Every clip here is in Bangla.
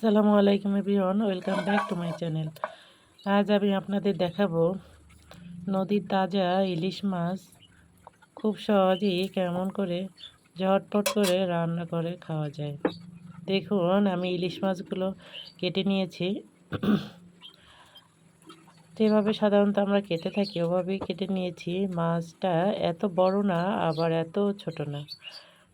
আসসালামু আলাইকুম everyone, welcome back to my channel. আজ আমি আপনাদের দেখাবো নদীর তাজা ইলিশ মাছ খুব সহজেই কেমন করে ঝটপট করে রান্না করে খাওয়া যায়। দেখুন, আমি ইলিশ মাছগুলো কেটে নিয়েছি। যেভাবে সাধারণত আমরা কেটে থাকি ওভাবেই কেটে নিয়েছি। মাছটা এত বড় না, আবার এত ছোট না।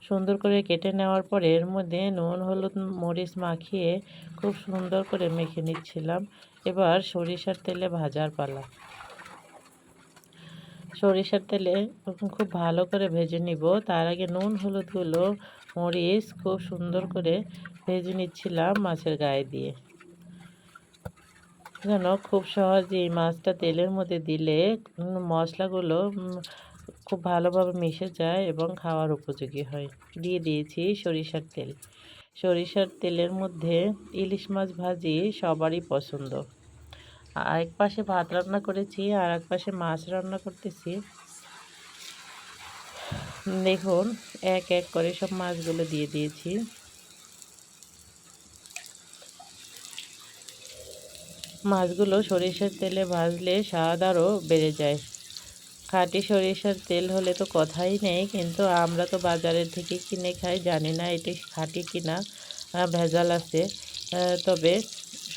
সুন্দর করে কেটে নেওয়ার পরে এর মধ্যে নুন, হলুদ, মরিচ মাখিয়ে খুব সুন্দর করে মেখে নিচ্ছিলাম। এবার সরিষার তেলে ভাজার পালা। সরিষার তেলে খুব ভালো করে ভেজে নিব। তার আগে নুন, হলুদগুলো, মরিচ খুব সুন্দর করে ভেজে নিচ্ছিলাম মাছের গায়ে দিয়ে, যেন খুব সহজেই মাছটা তেলের মধ্যে দিলে মশলাগুলো খুব ভালোভাবে মিশে যায় এবং খাওয়ার উপযোগী হয়। দিয়ে দিয়েছি সরিষার তেল। সরিষার তেলের মধ্যে ইলিশ মাছ ভাজি সবারই পছন্দ। এক পাশে ভাত রান্না করেছি, আর এক পাশে মাছ রান্না করতেছি। দেখুন, এক এক করে সব মাছগুলো দিয়ে দিয়েছি। মাছগুলো সরিষার তেলে ভাজলে স্বাদ আরও বেড়ে যায়। খাঁটি সরিষার তেল হলে তো কথাই নেই, কিন্তু আমরা তো বাজারের থেকে কিনে খাই, জানি না এটি খাঁটি কিনা, ভেজাল আছে। তবে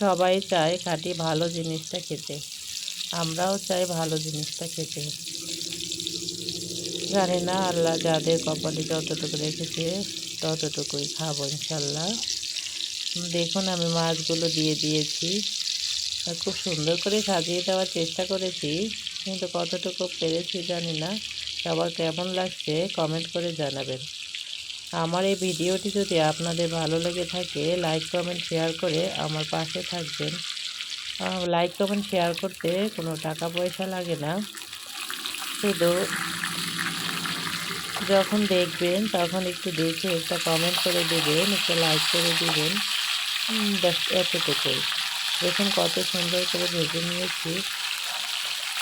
সবাই চায় খাঁটি ভালো জিনিসটা খেতে, আমরাও চাই ভালো জিনিসটা খেতে। জানি না, আল্লাহ যাদের কপালে যতটুকু রেখেছে ততটুকুই খাবো ইনশাল্লাহ। দেখুন, আমি মাছগুলো দিয়ে দিয়েছি। খুব সুন্দর করে সাজিয়ে দেওয়ার চেষ্টা করেছি, কিন্তু কতটুকু পেরেছি জানি না। সবার কেমন লাগছে কমেন্ট করে জানাবেন। আমার এই ভিডিওটি যদি আপনাদের ভালো লেগে থাকে, লাইক কমেন্ট শেয়ার করে আমার পাশে থাকবেন। লাইক কমেন্ট শেয়ার করতে কোনো টাকা পয়সা লাগে না, শুধু যখন দেখবেন তখন একটু দেখে একটা কমেন্ট করে দেবেন, একটা লাইক করে দেবেন, ব্যাস এতটুকুই। দেখুন কত সুন্দর করে ভেজে নিয়েছি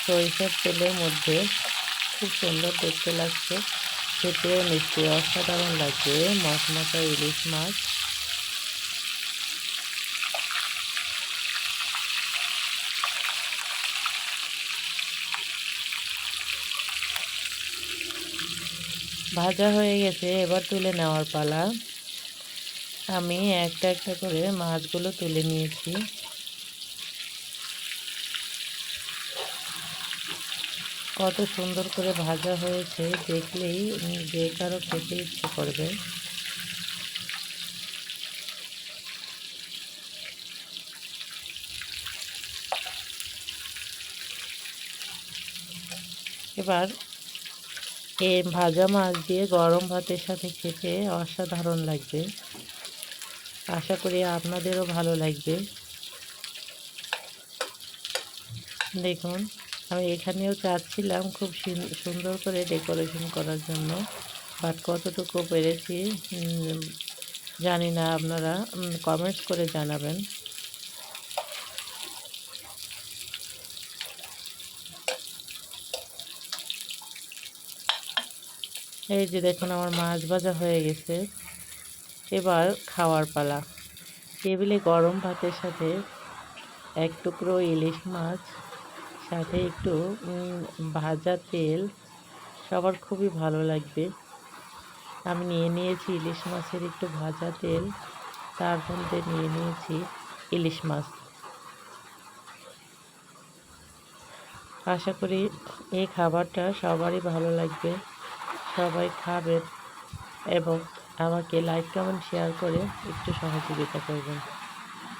সরিষার তেলের মধ্যে। খুব সুন্দর দেখতে লাগছে, খেতেও নিশ্চয়ই অসাধারণ লাগবে মশমশা ইলিশ মাছ। ভাজা হয়ে গেছে, এবার তুলে নেওয়ার পালা। আমি একটা একটা করে মাছগুলো তুলে নিয়েছি। কত সুন্দর করে ভাজা হয়েছে, দেখলেই যে কারো খেতে ইচ্ছে করবে। এবার এই ভাজা মাছ দিয়ে গরম ভাতের সাথে খেতে অসাধারণ লাগবে। আশা করি আপনাদেরও ভালো লাগবে। দেখুন, আমি এখানেও চাচ্ছিলাম খুব সুন্দর করে ডেকোরেশন করার জন্য, বাট কতটুকু পেরেছি জানি না, আপনারা কমেন্টস করে জানাবেন। এই যে দেখুন, আমার মাছ ভাজা হয়ে গেছে। এবার খাওয়ার পালা। টেবিলে গরম ভাতের সাথে এক টুকরো ইলিশ মাছ, সাথে একটু ভাজা তেল, সবার খুবই ভালো লাগবে। আমি নিয়ে নিয়েছি ইলিশ মাছের একটু ভাজা তেল, তার মধ্যে নিয়ে নিয়েছি ইলিশ মাছ। আশা করি এই খাবারটা সবারই ভালো লাগবে, সবাই খাবেন এবং আমাকে লাইক কমেন্ট শেয়ার করে একটু সহযোগিতা করবেন।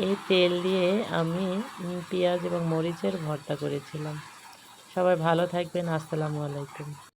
এই তেল দিয়ে আমি পেঁয়াজ এবং মরিচের ভর্তা করেছিলাম। সবাই ভালো থাকবেন। আসসালামু আলাইকুম।